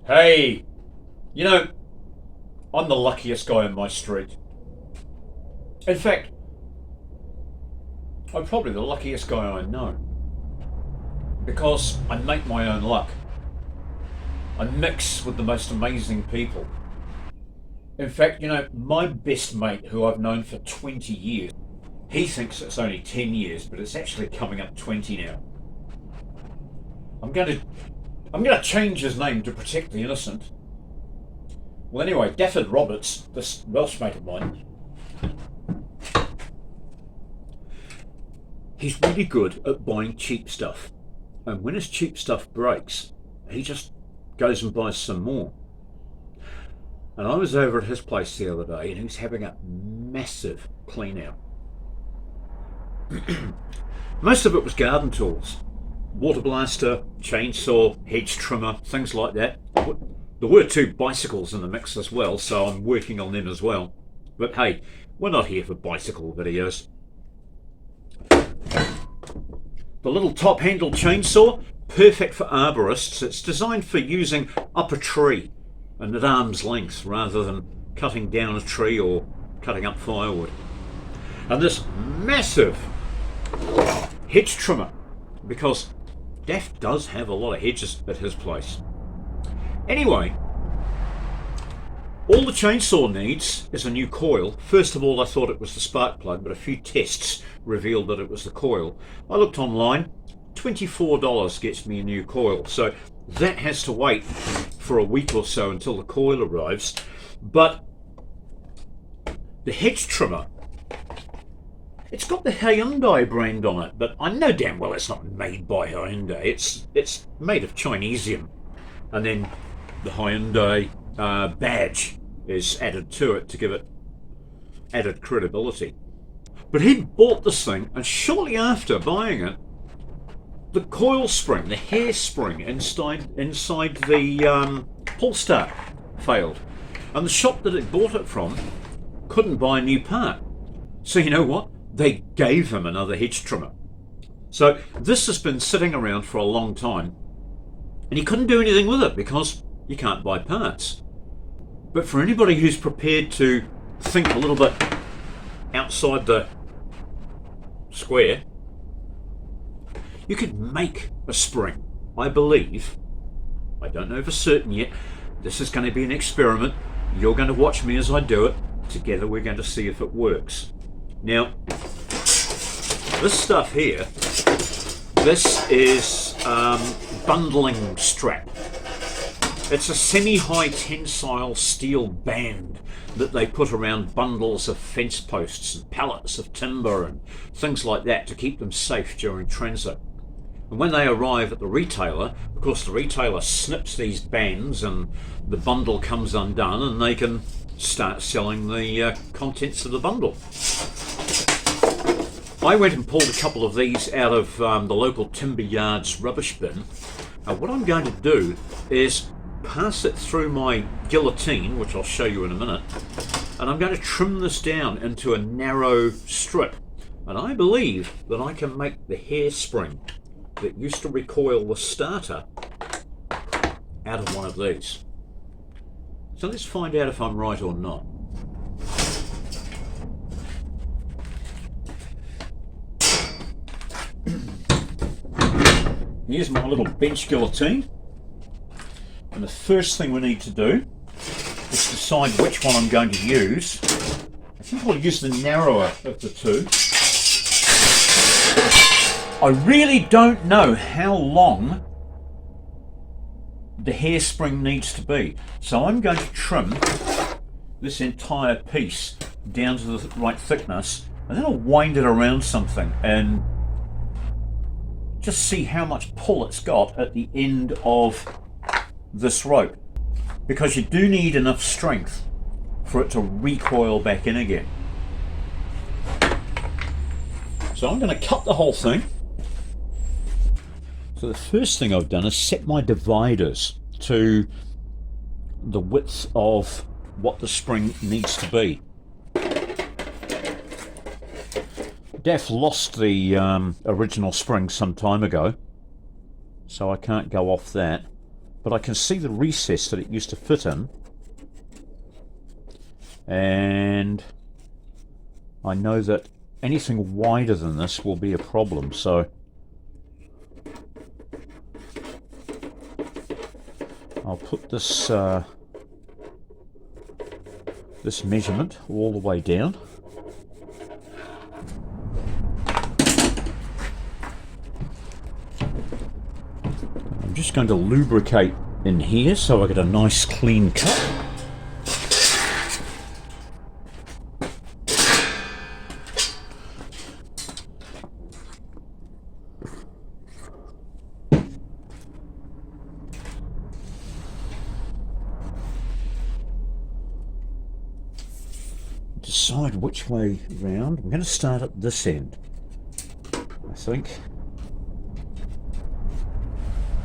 Hey, you know, I'm the luckiest guy in my street. In fact, I'm probably the luckiest guy I know because I make my own luck. I mix with the most amazing people. In fact, my best mate, who I've known for 20 years, he thinks it's only 10 years, but it's actually coming up 20 now. I'm going to I'm going to change his name to protect the innocent. Well, anyway, Dafford Roberts, this Welsh mate of mine, he's really good at buying cheap stuff. And when his cheap stuff breaks, he just goes and buys some more. And I was over at his place the other day and he was having a massive clean out. Most of it was garden tools. Water blaster, chainsaw, hedge trimmer, things like that. There were two bicycles in the mix as well, so I'm working on them as well. But hey, we're not here for bicycle videos. The little top-handled chainsaw, perfect for arborists. It's designed for using up a tree and at arm's length rather than cutting down a tree or cutting up firewood. And this massive hedge trimmer, because Daff does have a lot of hedges at his place. Anyway, all the chainsaw needs is a new coil. First of all, I thought it was the spark plug, but a few tests revealed that it was the coil. I looked online, $24 gets me a new coil. So that has to wait for a week or so until the coil arrives. But the hedge trimmer, it's got the Hyundai brand on it, but I know damn well it's not made by Hyundai. It's made of Chinesium. And then the Hyundai badge is added to it to give it added credibility. But he bought this thing, and shortly after buying it, the coil spring, the hairspring inside the pull start failed. And the shop that it bought it from couldn't buy a new part. So you know what? They gave him another hedge trimmer. So this has been sitting around for a long time, and he couldn't do anything with it because you can't buy parts. But for anybody who's prepared to think a little bit outside the square, you could make a spring. I believe, I don't know for certain yet, this is going to be an experiment. You're going to watch me as I do it. Together we're going to see if it works. Now, this stuff here, this is bundling strap. It's a semi-high tensile steel band that they put around bundles of fence posts and pallets of timber and things like that to keep them safe during transit. And when they arrive at the retailer, of course the retailer snips these bands and the bundle comes undone and they can start selling the contents of the bundle. I went and pulled a couple of these out of the local timber yard's rubbish bin. What I'm going to do is pass it through my guillotine, which I'll show you in a minute, and I'm going to trim this down into a narrow strip. And I believe that I can make the hairspring that used to recoil the starter out of one of these. So let's find out if I'm right or not. Here's my little bench guillotine, and the first thing we need to do is decide which one I'm going to use. I think I'll use the narrower of the two. I really don't know how long the hairspring needs to be, so I'm going to trim this entire piece down to the right thickness, and then I'll wind it around something and just see how much pull it's got at the end of this rope, because you do need enough strength for it to recoil back in again. So I'm going to cut the whole thing. So the first thing I've done is set my dividers to the width of what the spring needs to be. Daff lost the original spring some time ago, so I can't go off that. but I can see the recess that it used to fit in, and I know that anything wider than this will be a problem, so I'll put this this measurement all the way down. I'm just going to lubricate in here so I get a nice clean cut. Decide which way round. I'm going to start at this end, I think.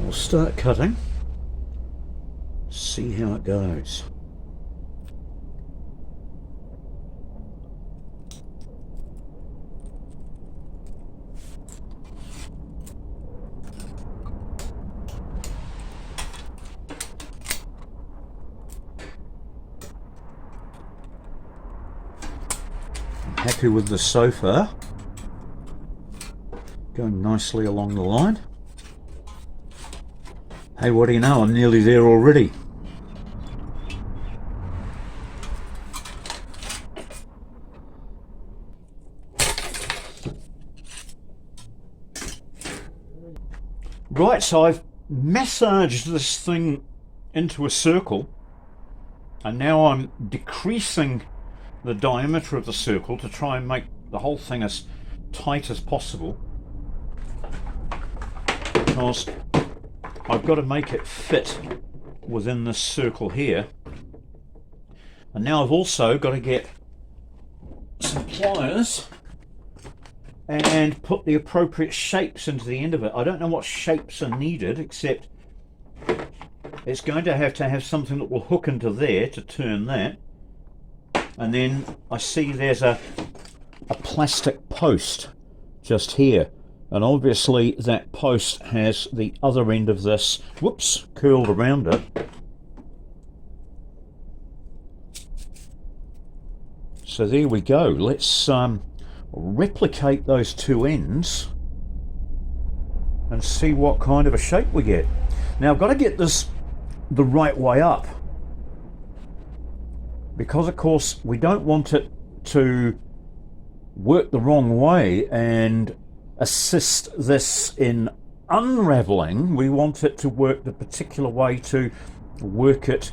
We'll start cutting, see how it goes. Happy with the so far. Going nicely along the line. Hey, what do you know? I'm nearly there already. Right, so I've massaged this thing into a circle, and now I'm decreasing the diameter of the circle to try and make the whole thing as tight as possible, because I've got to make it fit within this circle here. And now I've also got to get some pliers and put the appropriate shapes into the end of it. I don't know what shapes are needed, except it's going to have something that will hook into there to turn that. And then I see there's a plastic post just here, and obviously that post has the other end of this, whoops, curled around it. So there we go. Let's replicate those two ends and see what kind of a shape we get. Now I've got to get this the right way up, because of course we don't want it to work the wrong way and assist this in unraveling. We want it to work the particular way to work it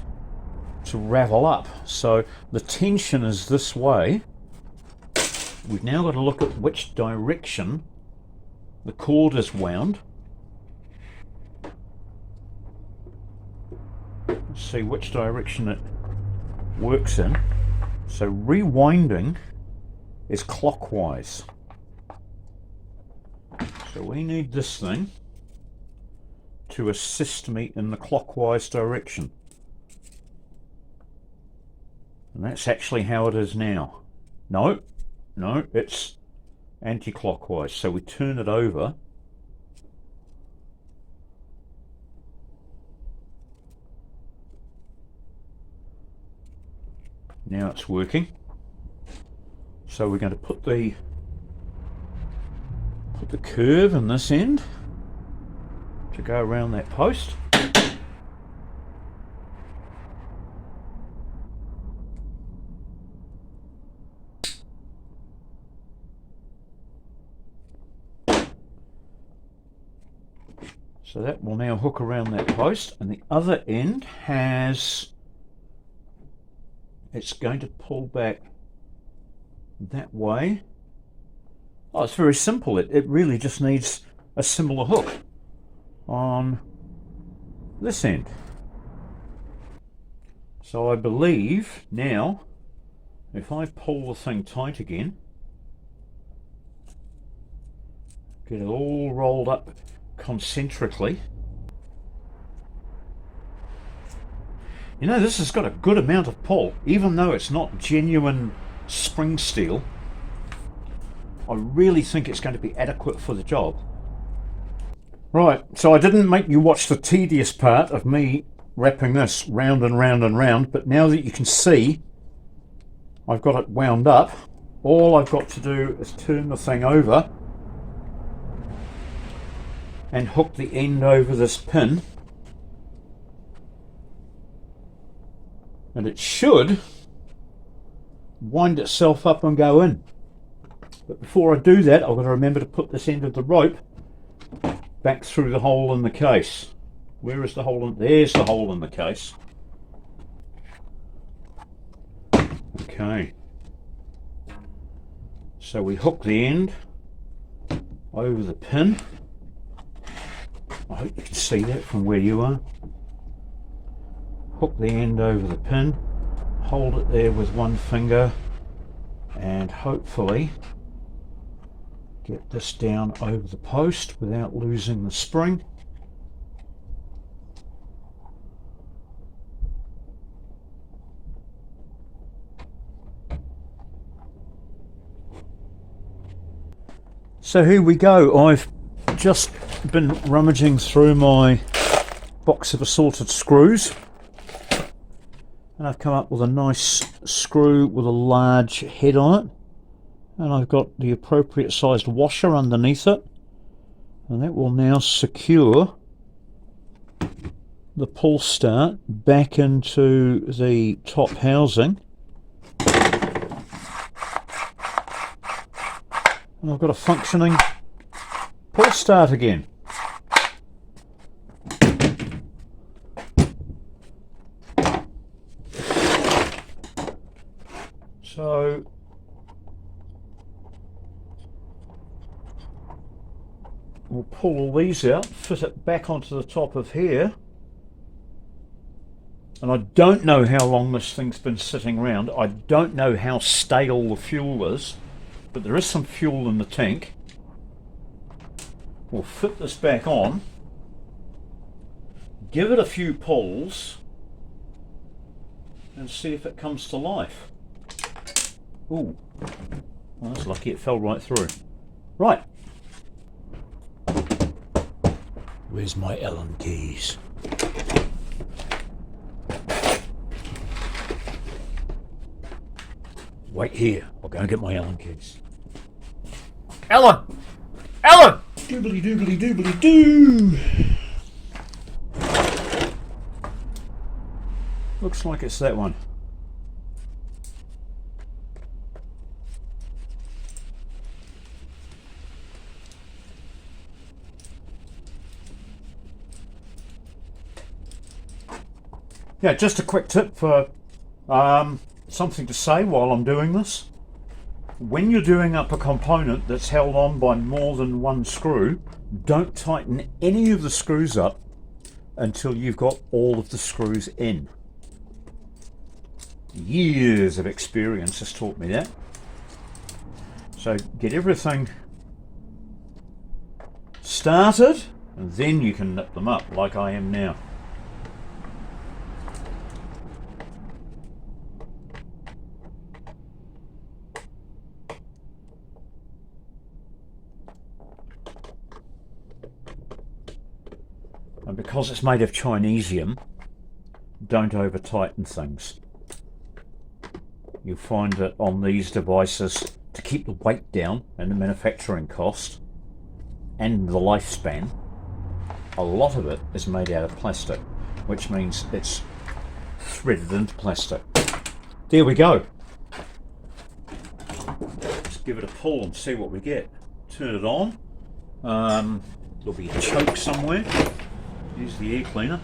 to ravel up. So the tension is this way. We've now got to look at which direction the cord is wound. Let's see which direction it works in. So rewinding is clockwise. So we need this thing to assist me in the clockwise direction. And that's actually how it is now. No, it's anti-clockwise. So we turn it over. Now it's working. So we're going to put the curve in this end to go around that post. So that will now hook around that post, and the other end it's going to pull back that way. Oh, it's very simple. It really just needs a similar hook on this end. So I believe now, if I pull the thing tight again, get it all rolled up concentrically. You know, this has got a good amount of pull, even though it's not genuine spring steel. I really think it's going to be adequate for the job. Right, so I didn't make you watch the tedious part of me wrapping this round and round and round, but now that you can see I've got it wound up, all I've got to do is turn the thing over and hook the end over this pin, and it should wind itself up and go in. But before I do that, I've got to remember to put this end of the rope back through the hole in the case. Where is the hole in? There's the hole in the case. Okay. So we hook the end over the pin. I hope you can see that from where you are. Hook the end over the pin, hold it there with one finger, and hopefully get this down over the post without losing the spring. So here we go. I've just been rummaging through my box of assorted screws, and I've come up with a nice screw with a large head on it, and I've got the appropriate sized washer underneath it, and that will now secure the pull start back into the top housing. And I've got a functioning pull start again. So we'll pull all these out, fit it back onto the top of here. And I don't know how long this thing's been sitting around. I don't know how stale the fuel is, but there is some fuel in the tank. We'll fit this back on, give it a few pulls, and see if it comes to life. Ooh, well, that's lucky, it fell right through. Right. Where's my Allen keys? Wait here, I'll go and get my Allen keys. Allen! Allen! Doobly doobly doobly doo! Looks like it's that one. Yeah, just a quick tip for something to say while I'm doing this. When you're doing up a component that's held on by more than one screw, don't tighten any of the screws up until you've got all of the screws in. Years of experience has taught me that. So get everything started and then you can nip them up like I am now. And because it's made of Chinesium, don't over tighten things. You'll find that on these devices, to keep the weight down and the manufacturing cost and the lifespan, a lot of it is made out of plastic, which means it's threaded into plastic. There we go. Let's give it a pull and see what we get. Turn it on. There'll be a choke somewhere. Use the air cleaner.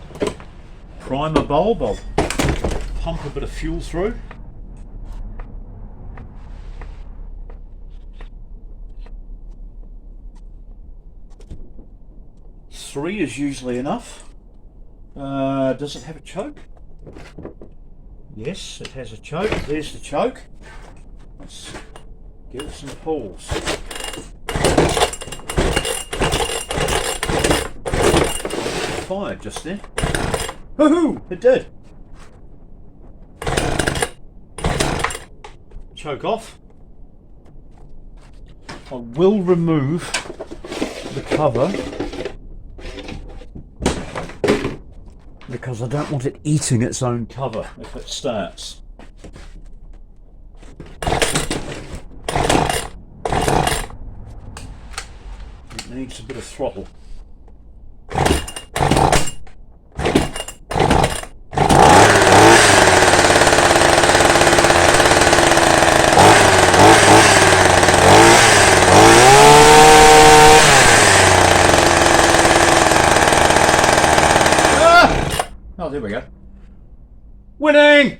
Primer bulb, I'll pump a bit of fuel through. Three is usually enough. Does it have a choke? Yes, it has a choke. There's the choke. Let's give it some pulls. Fired just then. Woohoo! It did. Choke off. I will remove the cover because I don't want it eating its own cover if it starts. It needs a bit of throttle. Oh, there we go. Winning!